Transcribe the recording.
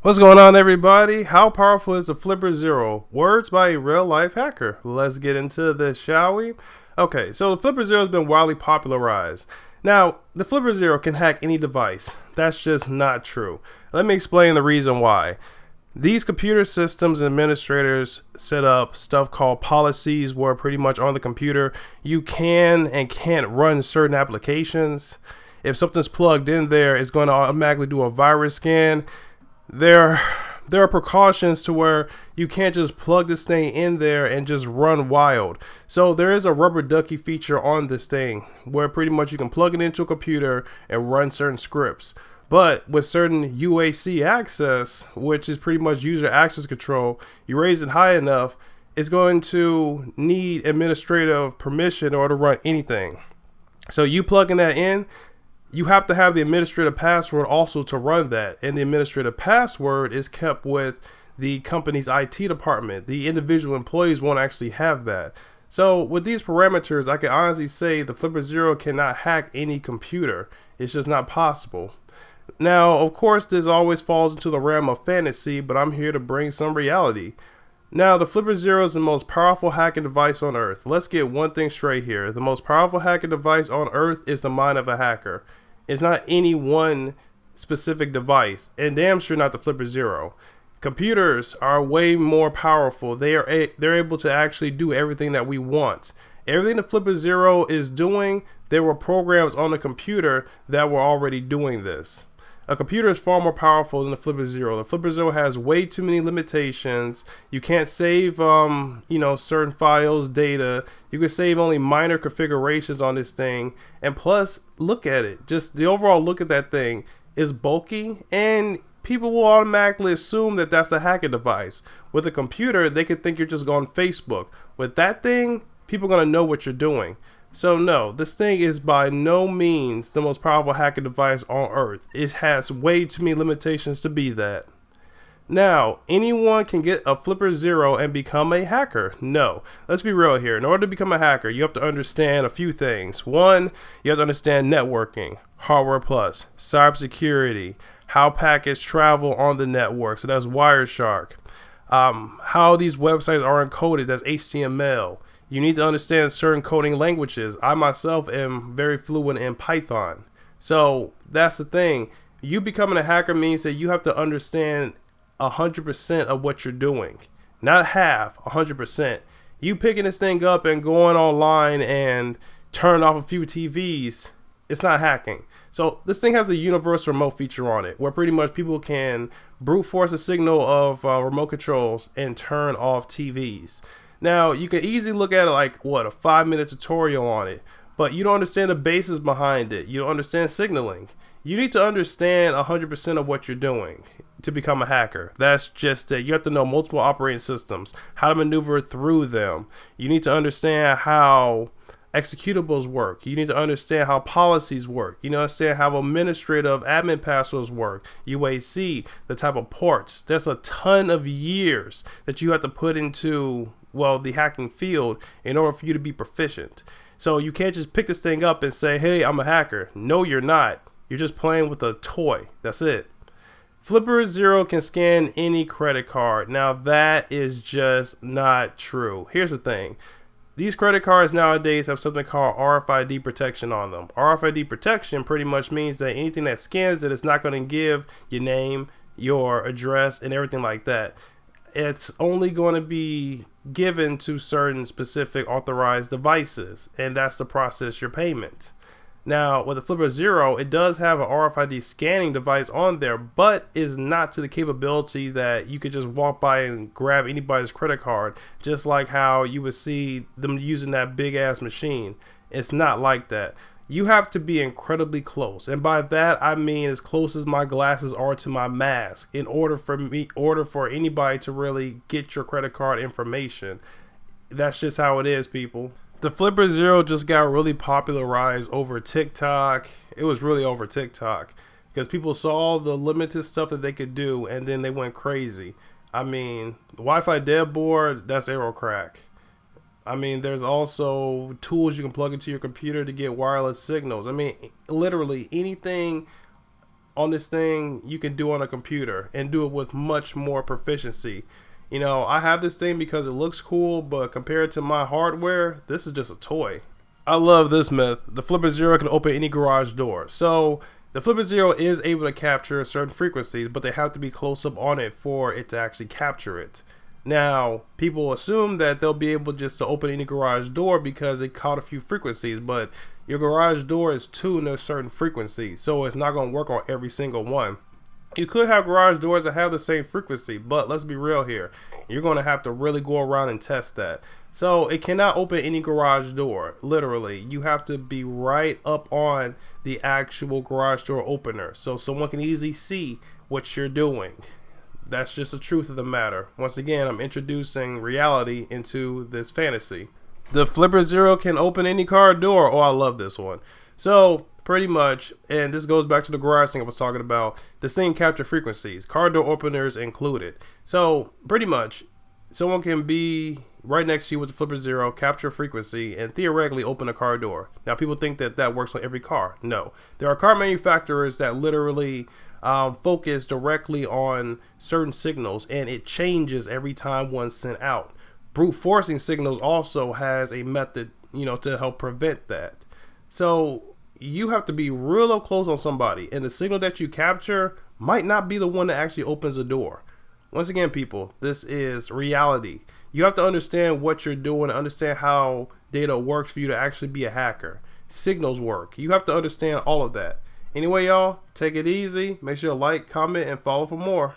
What's going on, everybody? How powerful is the Flipper Zero? Words by a real life hacker. Let's get into this, shall we? Okay, so the Flipper Zero has been widely popularized. Now, the Flipper Zero can hack any device. That's just not true. Let me explain the reason why. These computer systems administrators set up stuff called policies where pretty much on the computer you can and can't run certain applications. If something's plugged in there, it's going to automatically do a virus scan. There are precautions to where you can't just plug this thing in there and just run wild. So there is a rubber ducky feature on this thing where pretty much you can plug it into a computer and run certain scripts. But with certain UAC access, which is pretty much user access control, you raise it high enough, it's going to need administrative permission in order to run anything. So you plugging that in, you have to have the administrative password also to run that. And the administrative password is kept with the company's IT department. The individual employees won't actually have that. So with these parameters, I can honestly say the Flipper Zero cannot hack any computer. It's just not possible. Now, of course, this always falls into the realm of fantasy, but I'm here to bring some reality. Now, the Flipper Zero is the most powerful hacking device on Earth. Let's get one thing straight here. The most powerful hacking device on Earth is the mind of a hacker. It's not any one specific device, and damn sure not the Flipper Zero. Computers are way more powerful. They're able to actually do everything that we want. Everything the Flipper Zero is doing, there were programs on the computer that were already doing this. A computer is far more powerful than the Flipper Zero. The Flipper Zero has way too many limitations. You can't save, certain files, data. You can save only minor configurations on this thing. And plus, look at it. Just the overall look at that thing is bulky, and people will automatically assume that that's a hacking device. With a computer, they could think you're just going Facebook. With that thing, people are going to know what you're doing. So no, this thing is by no means the most powerful hacking device on Earth. It has way too many limitations to be that. Now, anyone can get a Flipper Zero and become a hacker? No. Let's be real here. In order to become a hacker, you have to understand a few things. One, you have to understand networking, hardware plus, cybersecurity, how packets travel on the network. So that's Wireshark. How these websites are encoded. That's HTML. You need to understand certain coding languages. I myself am very fluent in Python. So that's the thing. You becoming a hacker means that you have to understand 100% of what you're doing. Not half, 100%. You picking this thing up and going online and turning off a few TVs, it's not hacking. So this thing has a universal remote feature on it where pretty much people can brute force a signal of remote controls and turn off TVs. Now, you can easily look at it like, a 5-minute tutorial on it, but you don't understand the basis behind it. You don't understand signaling. You need to understand 100% of what you're doing to become a hacker. That's just it. You have to know multiple operating systems, how to maneuver through them. You need to understand how executables work. You need to understand how policies work. You need to understand how administrative admin passwords work, UAC, the type of ports. There's a ton of years that you have to put into the hacking field in order for you to be proficient. So you can't just pick this thing up and say, hey, I'm a hacker. No, you're not. You're just playing with a toy. That's it. Flipper Zero can scan any credit card. Now that is just not true. Here's the thing. These credit cards nowadays have something called RFID protection on them. RFID protection pretty much means that anything that scans it is not going to give your name, your address, and everything like that. It's only going to be given to certain specific authorized devices, and that's to process your payment. Now, with the Flipper Zero, it does have an RFID scanning device on there, but is not to the capability that you could just walk by and grab anybody's credit card, just like how you would see them using that big ass machine. It's not like that. You have to be incredibly close, and by that I mean as close as my glasses are to my mask in order for anybody to really get your credit card information. That's just how it is, people. The Flipper Zero just got really popularized over TikTok. It was really over TikTok because people saw the limited stuff that they could do, and then they went crazy. I mean, the Wi-Fi dead board, that's AeroCrack. I mean, there's also tools you can plug into your computer to get wireless signals. I mean, literally anything on this thing you can do on a computer and do it with much more proficiency. You know, I have this thing because it looks cool, but compared to my hardware, this is just a toy. I love this myth. The Flipper Zero can open any garage door. So the Flipper Zero is able to capture certain frequencies, but they have to be close up on it for it to actually capture it. Now, people assume that they'll be able just to open any garage door because it caught a few frequencies, but your garage door is tuned to a certain frequency, so it's not going to work on every single one. You could have garage doors that have the same frequency, but let's be real here. You're going to have to really go around and test that. So it cannot open any garage door, literally. You have to be right up on the actual garage door opener so someone can easily see what you're doing. That's just the truth of the matter. Once again, I'm introducing reality into this fantasy. The Flipper Zero can open any car door. Oh, I love this one. So pretty much, and this goes back to the garage thing I was talking about, this thing capture frequencies, car door openers included. So pretty much, someone can be right next to you with the Flipper Zero, capture a frequency, and theoretically open a car door. Now, people think that that works on every car. No. There are car manufacturers that literally focus directly on certain signals, and it changes every time one's sent out. Brute forcing signals also has a method, you know, to help prevent that. So you have to be real up close on somebody, and the signal that you capture might not be the one that actually opens a door. Once again, people, this is reality. You have to understand what you're doing, understand how data works for you to actually be a hacker. Signals work. You have to understand all of that. Anyway, y'all, take it easy. Make sure to like, comment, and follow for more.